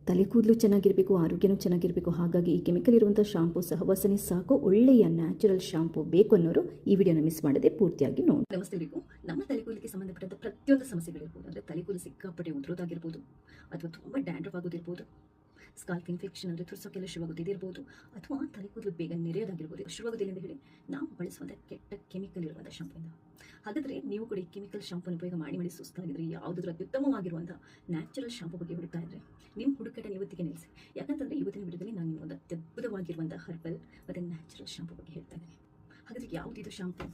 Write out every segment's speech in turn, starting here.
ತಲೆ ಕೂದಲು ಚೆನ್ನಾಗಿರಬೇಕು, ಆರೋಗ್ಯನೂ ಚೆನ್ನಾಗಿರಬೇಕು. ಹಾಗಾಗಿ ಈ ಕೆಮಿಕಲ್ ಇರುವಂಥ ಶಾಂಪು ಸಹವಾಸನೆ ಸಾಕು. ಒಳ್ಳೆಯ ನ್ಯಾಚುರಲ್ ಶಾಂಪು ಬೇಕು ಅನ್ನೋರು ಈ ವಿಡಿಯೋನ ಮಿಸ್ ಮಾಡದೆ ಪೂರ್ತಿಯಾಗಿ ನೋಡಿ. ನಮಸ್ತೆ ಬೇಕು. ನಮ್ಮ ತಲೆ ಕೂದಲಿಗೆ ಸಂಬಂಧಪಟ್ಟಂತ ಪ್ರತಿಯೊಂದು ಸಮಸ್ಯೆಗಳಿರ್ಬೋದು. ಅಂದರೆ ತಲೆ ಕೂದಲು ಸಿಕ್ಕಾಪಟ್ಟೆ ಉದುರೋದಾಗಿರ್ಬೋದು, ಅಥವಾ ತುಂಬ ಡ್ಯಾಂಡ್ರಫ್ ಆಗೋದಿರ್ಬೋದು, ಸ್ಕಾಲ್ಪ್ ಇನ್ಫೆಕ್ಷನ್ ಅಂದರೆ ತುರ್ಸೋಕೆಲ್ಲ ಶುರುವಾಗೋದಿರ್ಬೋದು, ಅಥವಾ ತಲೆ ಕೂದಲು ಬೇಗ ನೆರೆಯೋದಾಗಿರ್ಬೋದು. ಶುರುವಾಗೋದಿಲ್ಲ ಹೇಳಿ ನಾವು ಬಳಸುವಂಥ ಕೆಟ್ಟ ಕೆಮಿಕಲ್ ಇರುವಂಥ ಶಾಂಪುಯಿಂದ. ಹಾಗಾದರೆ ನೀವು ಕೂಡ ಈ ಕೆಮಿಕಲ್ ಶಾಂಪುನ ಉಪಯೋಗ ಮಾಡಿ ಸುಸ್ತಾಗಿದ್ರೆ ಯಾವುದಾದ್ರೂ ಅತ್ಯುತ್ತಮವಾಗಿರುವಂಥ ನ್ಯಾಚುರಲ್ ಶಾಂಪು ಬಗ್ಗೆ ಹುಡುಕ್ತಾ ಇದ್ರೆ ನಿಮ್ಮ ಹುಡುಕಾಟ ಇವತ್ತಿಗೆ ನಿಲ್ಲಿಸಿ. ಯಾಕಂತಂದರೆ ಇವತ್ತಿನ ವಿಡಿಯೋದಲ್ಲಿ ನಾನು ಒಂದು ಅತ್ಯದ್ಭುತವಾಗಿರುವಂಥ ಹರ್ಬಲ್ ಮತ್ತು ನ್ಯಾಚುರಲ್ ಶಾಂಪು ಬಗ್ಗೆ ಹೇಳ್ತಾ ಇದ್ದೀನಿ. ಹಾಗಾದರೆ ಯಾವುದಿದು ಶಾಂಪು?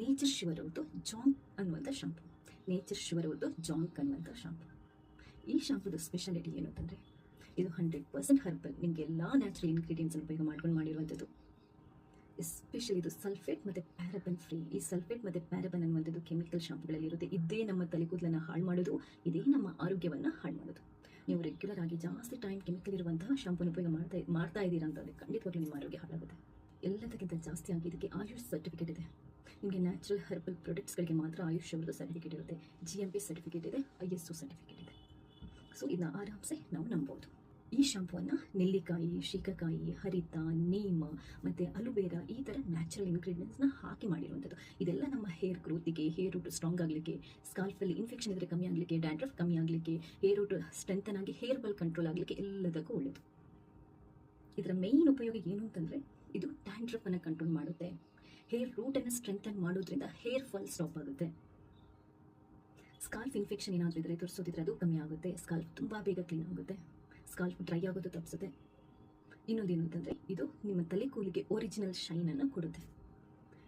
ನೇಚರ್ ಶ್ಯೂರ್ ಅವ್ರದ್ದು ಜಾಂಕ್ ಅನ್ನುವಂಥ ಶಾಂಪು. ನೇಚರ್ ಶ್ಯೂರ್ ಅವ್ರದ್ದು ಜಾಂಕ್ ಅನ್ನುವಂಥ ಶಾಂಪು. ಈ ಶಾಂಪುದ ಸ್ಪೆಷಾಲಿಟಿ ಏನು ಅಂತಂದರೆ ಇದು 100% ಹರ್ಬಲ್. ನಿಮಗೆಲ್ಲ ನ್ಯಾಚುರಲ್ ಇಂಗ್ರೀಡಿಯೆಂಟ್ಸನ್ನು ಉಪಯೋಗ ಮಾಡ್ಕೊಂಡು ಮಾಡಿರುವಂಥದ್ದು. ಎಸ್ಪೆಷಲಿ ಇದು ಸಲ್ಫೇಟ್ ಮತ್ತು ಪ್ಯಾರಬನ್ ಫ್ರೀ. ಈ ಸಲ್ಫೇಟ್ ಮತ್ತು ಪ್ಯಾರಬನ್ ಅನ್ನುವಂಥದ್ದು ಕೆಮಿಕಲ್ ಶಾಂಪುಗಳಲ್ಲಿ ಇರುತ್ತೆ. ಇದೇ ನಮ್ಮ ತಲೆ ಕೂದಲನ್ನು ಹಾಳು ಮಾಡೋದು, ಇದೇ ನಮ್ಮ ಆರೋಗ್ಯವನ್ನು ಹಾಳು ಮಾಡೋದು. ನೀವು ರೆಗ್ಯುಲರ್ ಆಗಿ ಜಾಸ್ತಿ ಟೈಮ್ ಕೆಮಿಕಲ್ ಇರುವಂತಹ ಶಾಂಪುನ ಉಪಯೋಗ ಮಾಡ್ತಾ ಇದ್ದೀರಾ ಅಂತಂದರೆ ಖಂಡಿತವಾಗ್ಲೂ ನಿಮ್ಮ ಆರೋಗ್ಯ ಹಾಳಾಗುತ್ತೆ. ಎಲ್ಲದಕ್ಕಿಂತ ಜಾಸ್ತಿ ಆಗಿ ಇದಕ್ಕೆ ಆಯುಷ್ ಸರ್ಟಿಫಿಕೇಟ್ ಇದೆ. ನಿಮಗೆ ನ್ಯಾಚುರಲ್ ಹರ್ಬಲ್ ಪ್ರಾಡಕ್ಟ್ಸ್ಗಳಿಗೆ ಮಾತ್ರ ಆಯುಷ್ ಅವ್ರದ್ದು ಸರ್ಟಿಫಿಕೇಟ್ ಇರುತ್ತೆ. GMP ಸರ್ಟಿಫಿಕೇಟ್ ಇದೆ, ISO ಸರ್ಟಿಫಿಕೇಟ್ ಇದೆ. ಸೊ ಇದನ್ನ ಆರಾಮ್ಸೆ ನಾವು ನಂಬೋದು. ಈ ಶಾಂಪುವನ್ನು ನೆಲ್ಲಿಕಾಯಿ, ಶೀಕಾಕಾಯಿ, ಹರಿತ, ನೀಮ ಮತ್ತು ಅಲುವೇರಾ ಈ ಥರ ನ್ಯಾಚುರಲ್ ಇಂಗ್ರೀಡಿಯೆಂಟ್ಸ್ನ ಹಾಕಿ ಮಾಡಿರುವಂಥದ್ದು. ಇದೆಲ್ಲ ನಮ್ಮ ಹೇರ್ ಗ್ರೋತಿಗೆ, ಹೇರ್ ರೂಟ್ ಸ್ಟ್ರಾಂಗ್ ಆಗಲಿಕ್ಕೆ, ಸ್ಕಾಲ್ಫಲ್ಲಿ ಇನ್ಫೆಕ್ಷನ್ ಇದ್ದರೆ ಕಮ್ಮಿ ಆಗಲಿಕ್ಕೆ, ಡ್ಯಾಂಡ್ರಫ್ ಕಮ್ಮಿ ಆಗಲಿಕ್ಕೆ, ಹೇರ್ ರೂಟ್ ಸ್ಟ್ರೆಂಥನ್ ಆಗಿ ಹೇರ್ ಬಾಲ್ ಕಂಟ್ರೋಲ್ ಆಗಲಿಕ್ಕೆ ಎಲ್ಲದಕ್ಕೂ ಒಳ್ಳೆಯದು. ಇದರ ಮೇಯ್ನ್ ಉಪಯೋಗ ಏನು ಅಂತಂದರೆ ಇದು ಡ್ಯಾಂಡ್ರಫನ್ನು ಕಂಟ್ರೋಲ್ ಮಾಡುತ್ತೆ. ಹೇರ್ ರೂಟನ್ನು ಸ್ಟ್ರೆಂಥನ್ ಮಾಡೋದ್ರಿಂದ ಹೇರ್ ಫಾಲ್ ಸ್ಟಾಪ್ ಆಗುತ್ತೆ. ಸ್ಕಾಲ್ಫ್ ಇನ್ಫೆಕ್ಷನ್ ಏನಾದರೂ ಇದ್ದರೆ ತೋರಿಸೋದಿದ್ರೆ ಅದು ಕಮ್ಮಿ ಆಗುತ್ತೆ. ಸ್ಕಾಲ್ಫ್ ತುಂಬ ಬೇಗ ಕ್ಲೀನ್ ಆಗುತ್ತೆ. ಸ್ಕಾಲ್ಫ್ ಡ್ರೈ ಆಗೋದು ತಪ್ಪಿಸುತ್ತೆ. ಇನ್ನೊಂದೇನು ಅಂತಂದರೆ ಇದು ನಿಮ್ಮ ತಲೆ ಕೂದಲಿಗೆ ಒರಿಜಿನಲ್ ಶೈನನ್ನು ಕೊಡುತ್ತೆ.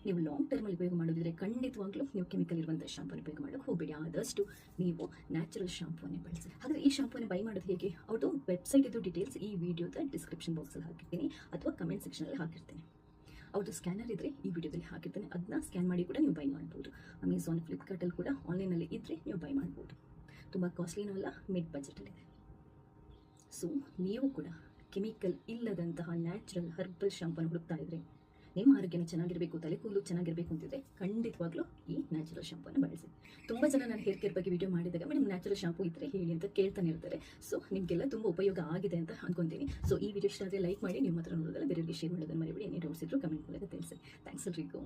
ನೀವು ಲಾಂಗ್ ಟರ್ಮಲ್ಲಿ ಉಪಯೋಗ ಮಾಡೋದಿದ್ರೆ ಖಂಡಿತವಾಗ್ಲೂ ನೀವು ಕೆಮಿಕಲ್ ಇರುವಂಥ ಶಾಂಪೂನ ಉಪಯೋಗ ಮಾಡೋಕ್ಕೆ ಹೋಗಬೇಡಿ. ಆದಷ್ಟು ನೀವು ನ್ಯಾಚುರಲ್ ಶಾಂಪೂನೇ ಬಳಸಿ. ಹಾಗಾದರೆ ಈ ಶಾಂಪೂನ ಬೈ ಮಾಡೋದು ಹೇಗೆ? ಅವ್ರದ್ದು ವೆಬ್ಸೈಟ್ ಇದು ಡೀಟೇಲ್ಸ್ ಈ ವಿಡಿಯೋದ ಡಿಸ್ಕ್ರಿಪ್ಷನ್ ಬಾಕ್ಸಲ್ಲಿ ಹಾಕಿರ್ತೀನಿ ಅಥವಾ ಕಮೆಂಟ್ ಸೆಕ್ಷನಲ್ಲಿ ಹಾಕಿರ್ತೀನಿ. ಅವ್ರದ್ದು ಸ್ಕ್ಯಾನರ್ ಇದ್ದರೆ ಈ ವಿಡಿಯೋದಲ್ಲಿ ಹಾಕಿರ್ತೀನಿ. ಅದನ್ನ ಸ್ಕ್ಯಾನ್ ಮಾಡಿ ಕೂಡ ನೀವು ಬೈ ಮಾಡ್ಬೋದು. ಅಮೆಝಾನ್, ಫ್ಲಿಪ್ಕಾರ್ಟಲ್ಲಿ ಕೂಡ ಆನ್ಲೈನಲ್ಲಿ ಇದ್ದರೆ ನೀವು ಬೈ ಮಾಡ್ಬೋದು. ತುಂಬ ಕಾಸ್ಟ್ಲಿನೂ ಅಲ್ಲ, ಮಿಡ್ ಬಜೆಟಲ್ಲಿದೆ. ಸೊ ನೀವು ಕೂಡ ಕೆಮಿಕಲ್ ಇಲ್ಲದಂತಹ ನ್ಯಾಚುರಲ್ ಹರ್ಬಲ್ ಶಾಂಪೂನ ಹುಡುಕ್ತಾ ಇದ್ರೆ, ನಿಮ್ಮ ಆರೋಗ್ಯನೂ ಚೆನ್ನಾಗಿರಬೇಕು, ತಲೆ ಕೂದಲು ಚೆನ್ನಾಗಿರಬೇಕು ಅಂತಿದ್ರೆ ಖಂಡಿತವಾಗ್ಲೂ ಈ ನ್ಯಾಚುರಲ್ ಶಾಂಪೂನ ಬಳಸಿ. ತುಂಬ ಜನ ನಾನು ಹೇರ್ ಕೇರ್ ಬಗ್ಗೆ ವಿಡಿಯೋ ಮಾಡಿದಾಗ ಮೇಡಮ್ ನ್ಯಾಚುರಲ್ ಶಾಂಪೂ ಇದ್ದರೆ ಹೇಳಿ ಅಂತ ಕೇಳ್ತಾನೆ ಇರ್ತಾರೆ. ಸೊ ನಿಮಗೆಲ್ಲ ತುಂಬ ಉಪಯೋಗ ಆಗಿದೆ ಅಂತ ಅನ್ಕೊಂತೀನಿ. ಸೊ ಈ ವಿಡಿಯೋ ಇಷ್ಟ ಆದರೆ ಲೈಕ್ ಮಾಡಿ, ನಿಮ್ಮ ಹತ್ರ ನೋಡೋದಲ್ಲ ಬೇರೆಯವರಿಗೆ ಶೇರ್ ಮಾಡೋದನ್ನು ಮರಿಬೇಡಿ. ಏನೇ ಡೌಟ್ಸ್ ಇದ್ದರೂ ಕಮೆಂಟ್ ಮೂಲಕ ತಿಳಿಸಿ. ಥ್ಯಾಂಕ್ಸ್ ಎಲ್ರಿಗೂ.